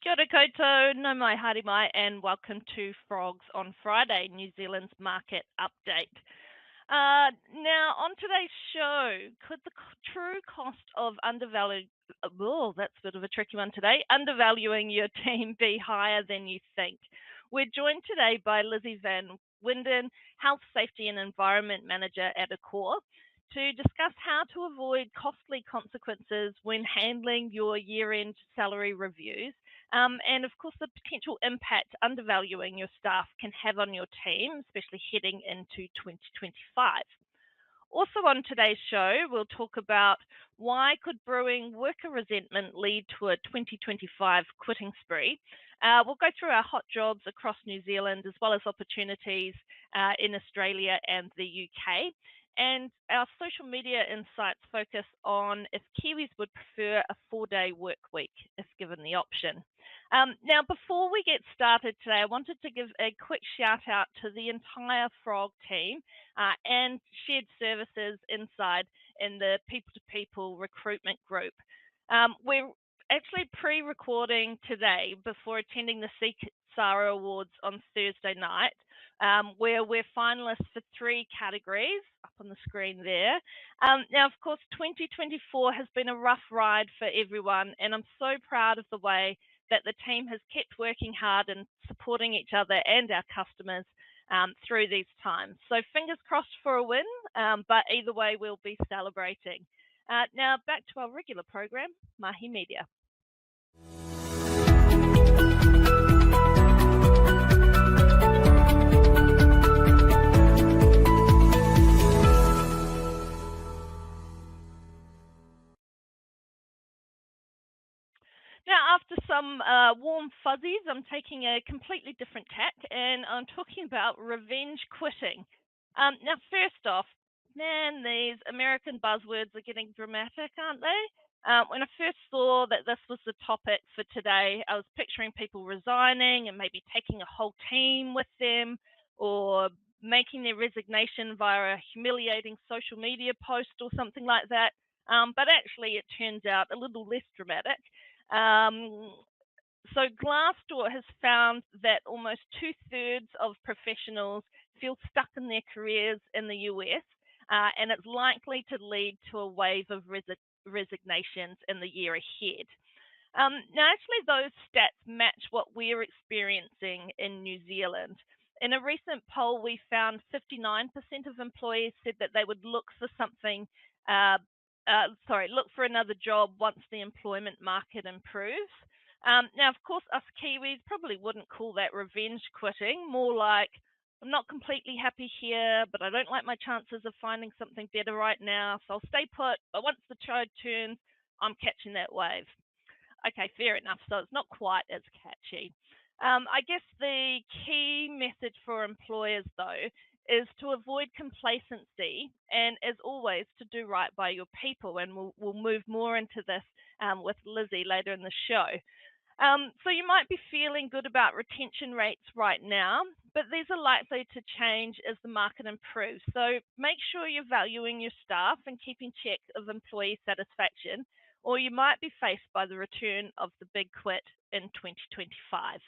Kia ora koutou, no mai haere mai, and welcome to Frogs on Friday, New Zealand's market update. Now, on today's show, could the true cost of undervaluing, that's a bit of a tricky one today, undervaluing your team be higher than you think? We're joined today by Lizzie Van Winden, Health, Safety and Environment Manager at Accor, to discuss how to avoid costly consequences when handling your year-end salary reviews, and of course the potential impact undervaluing your staff can have on your team, especially heading into 2025. Also on today's show, we'll talk about why could brewing worker resentment lead to a 2025 quitting spree. We'll go through our hot jobs across New Zealand as well as opportunities in Australia and the UK. And our social media insights focus on if Kiwis would prefer a 4-day work week if given the option. Now, before we get started today, I wanted to give a quick shout out to the entire Frog team and shared services inside in the people-to-people recruitment group. We're actually pre-recording today before attending the 𝐂𝐸𝐶 Awards on Thursday night, where we're finalists for 3 categories up on the screen there. Now, of course, 2024 has been a rough ride for everyone, and I'm so proud of the way that the team has kept working hard and supporting each other and our customers through these times. So fingers crossed for a win, but either way, we'll be celebrating. Now, back to our regular program, Mahi Media. Now, after some warm fuzzies, I'm taking a completely different tack, and I'm talking about revenge quitting. Now, first off, man, these American buzzwords are getting dramatic, aren't they? When I first saw that this was the topic for today, I was picturing people resigning and maybe taking a whole team with them, or making their resignation via a humiliating social media post or something like that. But actually, it turns out a little less dramatic. So Glassdoor has found that almost 2/3 of professionals feel stuck in their careers in the US, and it's likely to lead to a wave of resignations in the year ahead. Now, actually, those stats match what we're experiencing in New Zealand. In a recent poll, we found 59% of employees said that they would look for something, look for another job once the employment market improves. Now, of course, us Kiwis probably wouldn't call that revenge quitting, more like, I'm not completely happy here, but I don't like my chances of finding something better right now, so I'll stay put, but once the tide turns, I'm catching that wave. Okay, fair enough, so it's not quite as catchy. I guess the key message for employers, though, is to avoid complacency and, as always, to do right by your people, and we'll move more into this with Lizzie later in the show. So you might be feeling good about retention rates right now, but these are likely to change as the market improves. So make sure you're valuing your staff and keeping check of employee satisfaction, or you might be faced by the return of the big quit in 2025.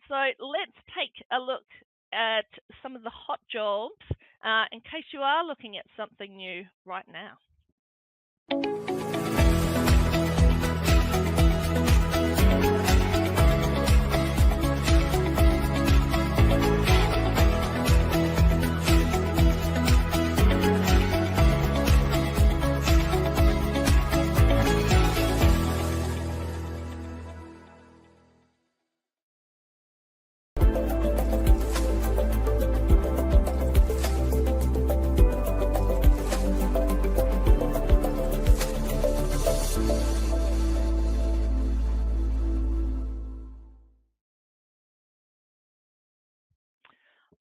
So let's take a look at some of the hot jobs in case you are looking at something new right now.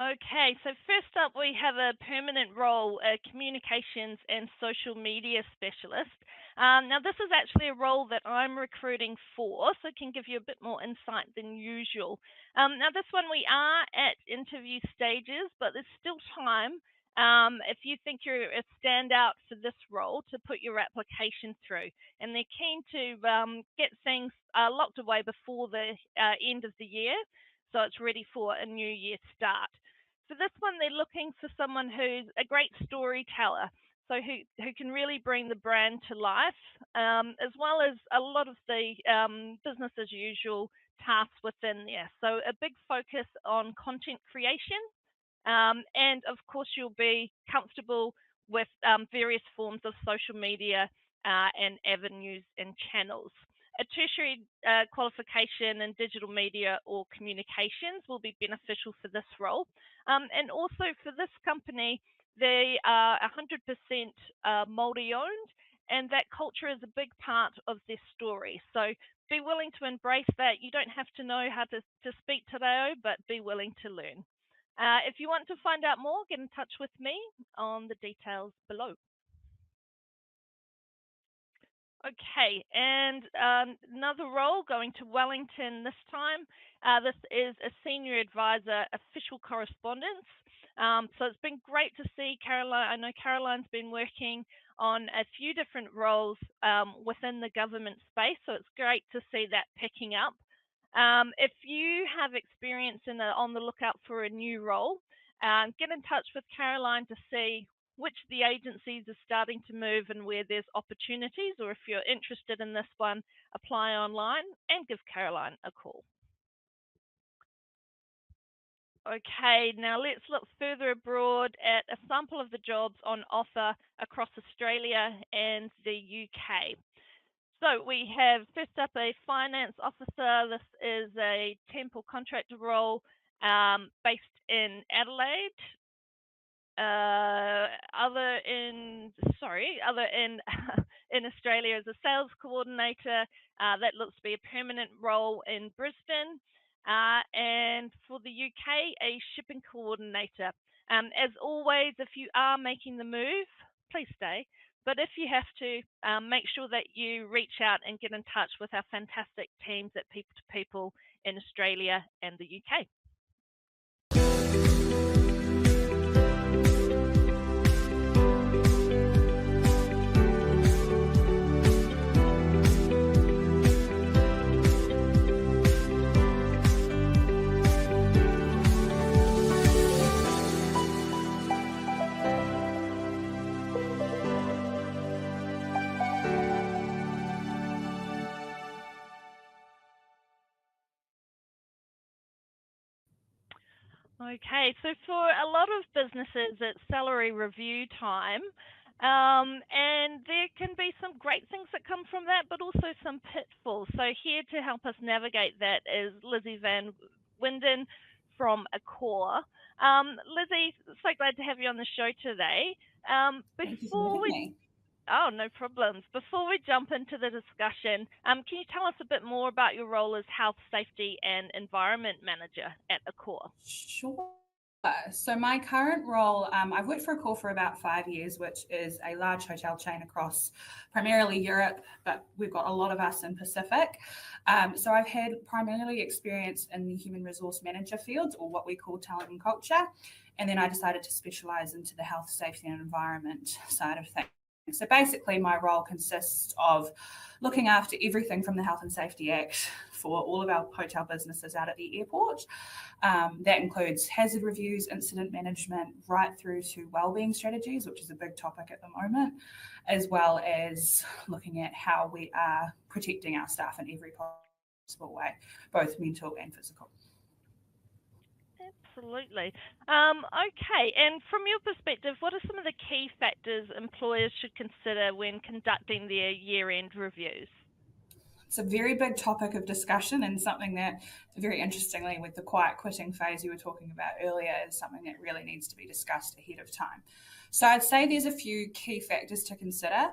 Okay, so first up we have a permanent role, a communications and social media specialist. Now this is actually a role that I'm recruiting for, so it can give you a bit more insight than usual. Now this one we are at interview stages, but there's still time if you think you're a standout for this role, to put your application through. And they're keen to get things locked away before the end of the year, so it's ready for a new year start. For this one, they're looking for someone who's a great storyteller, so who can really bring the brand to life, as well as a lot of the business as usual tasks within there. So a big focus on content creation, and of course, you'll be comfortable with various forms of social media and avenues and channels. A tertiary qualification in digital media or communications will be beneficial for this role. And also for this company, they are 100% Māori owned, and that culture is a big part of their story. So be willing to embrace that. You don't have to know how to speak Te Reo, but be willing to learn. If you want to find out more, get in touch with me on the details below. Okay, and another role going to Wellington this time. This is a senior advisor, official correspondence. So it's been great to see Caroline. I know Caroline's been working on a few different roles within the government space, so it's great to see that picking up. If you have experience on the lookout for a new role, get in touch with Caroline to see which the agencies are starting to move and where there's opportunities, or if you're interested in this one, apply online and give Caroline a call. Okay, now let's look further abroad at a sample of the jobs on offer across Australia and the UK. So we have first up a finance officer. This is a temp or contractor role based in Adelaide. Other in in Australia is a sales coordinator. That looks to be a permanent role in Brisbane. And for the UK, a shipping coordinator. As always, if you are making the move, please stay. But if you have to, make sure that you reach out and get in touch with our fantastic teams at People to People in Australia and the UK. Okay, so for a lot of businesses, it's salary review time. And there can be some great things that come from that, but also some pitfalls. So here to help us navigate that is Lizzie Van Winden from Accor. Lizzie, so glad to have you on the show today. Thank you for having me. Oh, no problems. Before we jump into the discussion, can you tell us a bit more about your role as Health, Safety and Environment Manager at Accor? Sure. So my current role, I've worked for Accor for about 5 years, which is a large hotel chain across primarily Europe, but we've got a lot of us in Pacific. So I've had primarily experience in the human resource manager fields, or what we call talent and culture. And then I decided to specialize into the health, safety and environment side of things. So basically my role consists of looking after everything from the Health and Safety Act for all of our hotel businesses out at the airport. That includes hazard reviews, incident management, right through to wellbeing strategies, which is a big topic at the moment, as well as looking at how we are protecting our staff in every possible way, both mental and physical. Absolutely. Okay, and from your perspective, what are some of the key factors employers should consider when conducting their year-end reviews? It's a very big topic of discussion, and something that, very interestingly, with the quiet quitting phase you were talking about earlier, is something that really needs to be discussed ahead of time. So I'd say there's a few key factors to consider.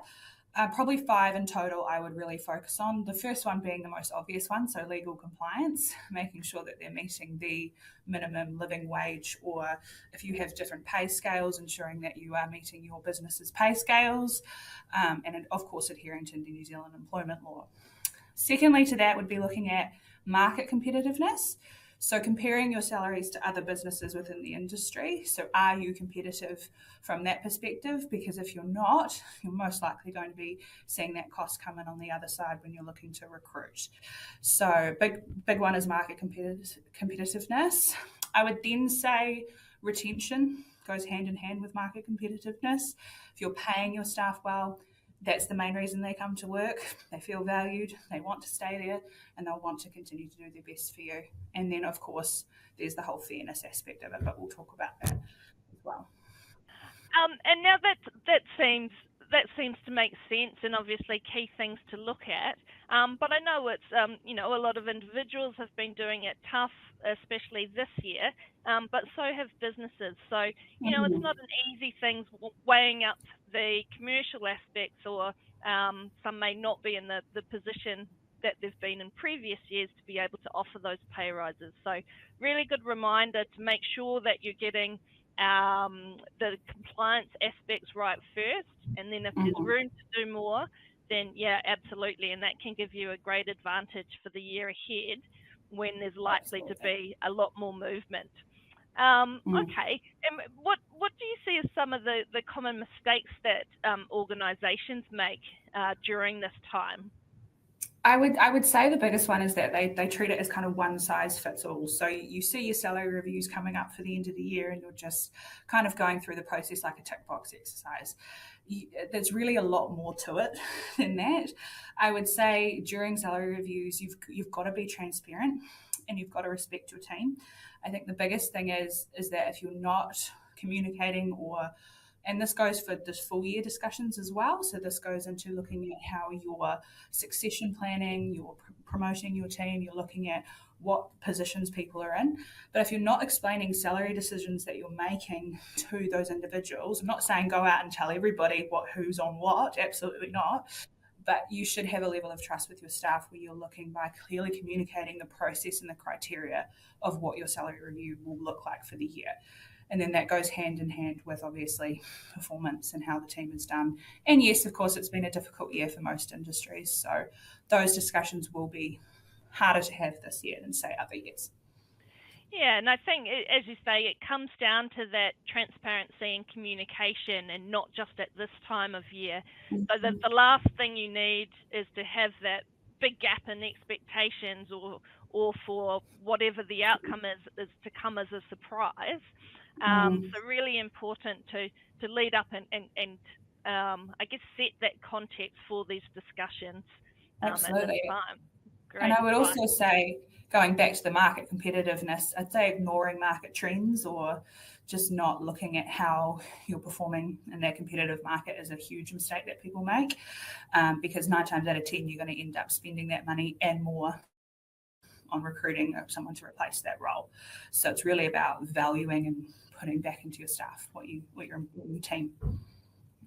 Probably 5 in total I would really focus on. The first one being the most obvious one, so legal compliance, making sure that they're meeting the minimum living wage, or if you have different pay scales, ensuring that you are meeting your business's pay scales, and of course adhering to the New Zealand employment law. Secondly to that would be looking at market competitiveness. So comparing your salaries to other businesses within the industry. So are you competitive from that perspective? Because if you're not, you're most likely going to be seeing that cost come in on the other side when you're looking to recruit. So big one is market competitiveness. I would then say retention goes hand in hand with market competitiveness. If you're paying your staff well, that's the main reason they come to work. They feel valued, they want to stay there, and they'll want to continue to do their best for you. And then, of course, there's the whole fairness aspect of it, but we'll talk about that as well. And now that seems to make sense, and obviously key things to look at. But I know it's a lot of individuals have been doing it tough, especially this year. But so have businesses. So it's not an easy thing weighing up the commercial aspects, or some may not be in the position that they've been in previous years to be able to offer those pay rises. So really good reminder to make sure that you're getting the compliance aspects right first, and then if there's room to do more, then yeah, absolutely, and that can give you a great advantage for the year ahead when there's likely to be a lot more movement. Okay, and what do you see as some of the common mistakes that organisations make during this time? I would say the biggest one is that they treat it as kind of one size fits all. So you see your salary reviews coming up for the end of the year, and you're just kind of going through the process like a tick box exercise. There's really a lot more to it than that. I would say during salary reviews, you've got to be transparent and you've got to respect your team. I think the biggest thing is that if you're not communicating, and this goes for the full year discussions as well. So this goes into looking at how you're succession planning, you're promoting your team, you're looking at what positions people are in. But if you're not explaining salary decisions that you're making to those individuals, I'm not saying go out and tell everybody who's on what, absolutely not. But you should have a level of trust with your staff where you're looking by clearly communicating the process and the criteria of what your salary review will look like for the year. And then that goes hand in hand with, obviously, performance and how the team has done. And yes, of course, it's been a difficult year for most industries. So those discussions will be harder to have this year than, say, other years. Yeah, and I think, as you say, it comes down to that transparency and communication, and not just at this time of year. So the last thing you need is to have that big gap in expectations, or for whatever the outcome is to come as a surprise. So really important to lead up and I guess set that context for these discussions at this time. Great. And I would also say, going back to the market competitiveness, I'd say ignoring market trends or just not looking at how you're performing in that competitive market is a huge mistake that people make, because 9 times out of 10 you're going to end up spending that money and more on recruiting someone to replace that role. So it's really about valuing and putting back into your staff what your team.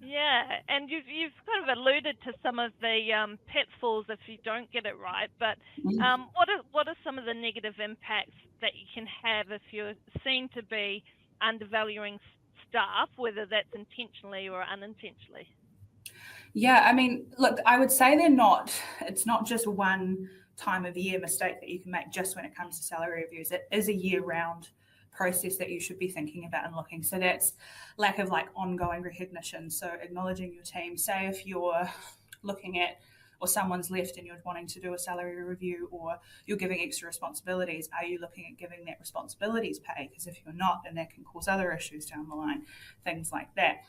Yeah, and you've kind of alluded to some of the pitfalls if you don't get it right, but what are some of the negative impacts that you can have if you're seen to be undervaluing staff, whether that's intentionally or unintentionally? Yeah, I mean, look, I would say it's not just one time of year mistake that you can make just when it comes to salary reviews. It is a year-round process that you should be thinking about and looking. So that's lack of ongoing recognition. So acknowledging your team. Say if you're looking at, or someone's left and you're wanting to do a salary review, or you're giving extra responsibilities, are you looking at giving that responsibilities pay? Because if you're not, then that can cause other issues down the line, things like that.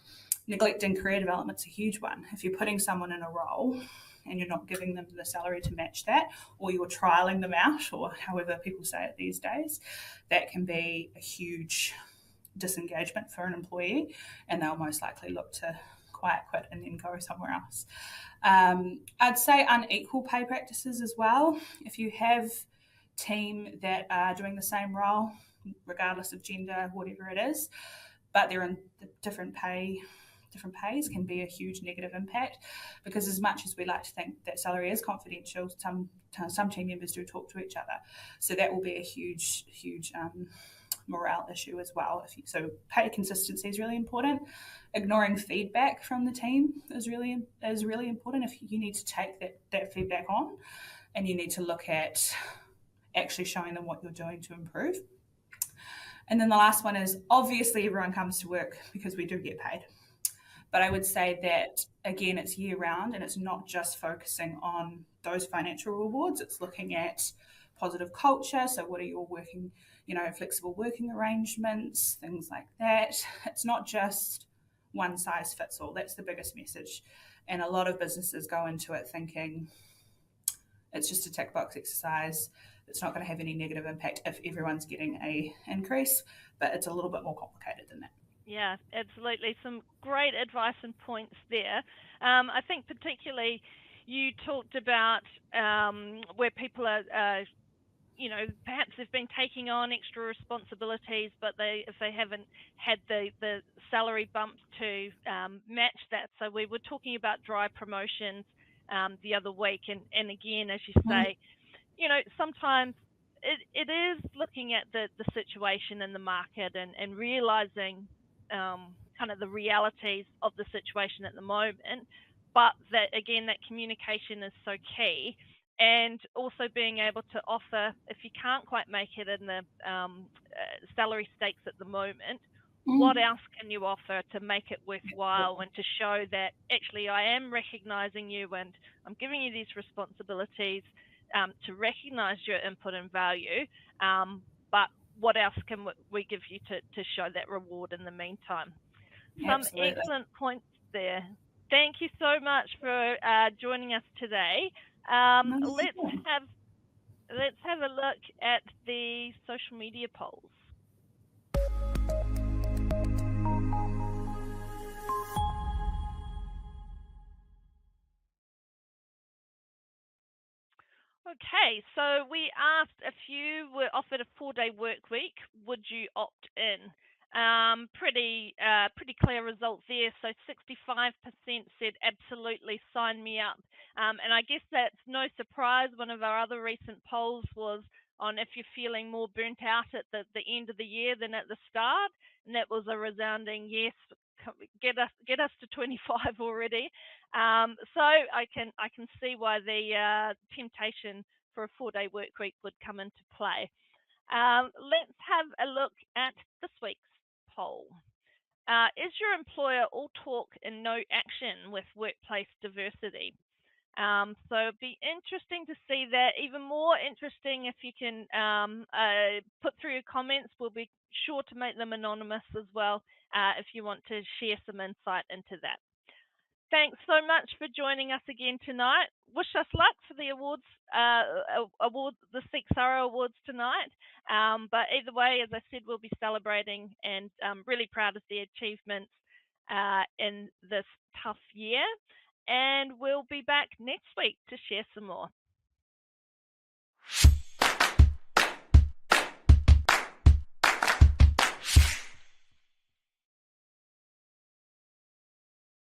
Neglecting career development's a huge one. If you're putting someone in a role and you're not giving them the salary to match that, or you're trialing them out, or however people say it these days, that can be a huge disengagement for an employee, and they'll most likely look to quiet quit and then go somewhere else. I'd say unequal pay practices as well. If you have team that are doing the same role, regardless of gender, whatever it is, but they're in different pays, can be a huge negative impact, because as much as we like to think that salary is confidential, some team members do talk to each other. So that will be a huge morale issue as well. So pay consistency is really important. Ignoring feedback from the team is really important. If you need to take that feedback on, and you need to look at actually showing them what you're doing to improve. And then the last one is, obviously everyone comes to work because we do get paid. But I would say that, again, it's year round, and it's not just focusing on those financial rewards. It's looking at positive culture. So what are your working, flexible working arrangements, things like that. It's not just one size fits all. That's the biggest message. And a lot of businesses go into it thinking it's just a tick box exercise. It's not going to have any negative impact if everyone's getting an increase, but it's a little bit more complicated than that. Yeah, absolutely. Some great advice and points there. I think particularly you talked about where people are, perhaps they've been taking on extra responsibilities, but if they haven't had the salary bump to match that. So we were talking about dry promotions the other week, and again, as you say, sometimes it is looking at the situation in the market and realizing kind of the realities of the situation at the moment, but that again, that communication is so key, and also being able to offer, if you can't quite make it in the salary stakes at the moment, what else can you offer to make it worthwhile and to show that actually I am recognizing you and I'm giving you these responsibilities to recognize your input and value, but what else can we give you to show that reward in the meantime? Some excellent points there. Thank you so much for joining us today. Let's have a look at the social media polls. Okay, so we asked if you were offered a 4-day work week, would you opt in? Pretty clear results there. So 65% said absolutely, sign me up. And I guess that's no surprise. One of our other recent polls was on if you're feeling more burnt out at the end of the year than at the start, and that was a resounding yes. Get us to 25 already. So I can see why the temptation for a 4-day work week would come into play. Let's have a look at this week's poll. Is your employer all talk and no action with workplace diversity? So it'd be interesting to see that. Even more interesting if you can put through your comments. We'll be sure to make them anonymous as well if you want to share some insight into that. Thanks so much for joining us again tonight. Wish us luck for the awards, the 𝐶𝐸 Awards tonight. But either way, as I said, we'll be celebrating, and really proud of the achievements in this tough year. And we'll be back next week to share some more.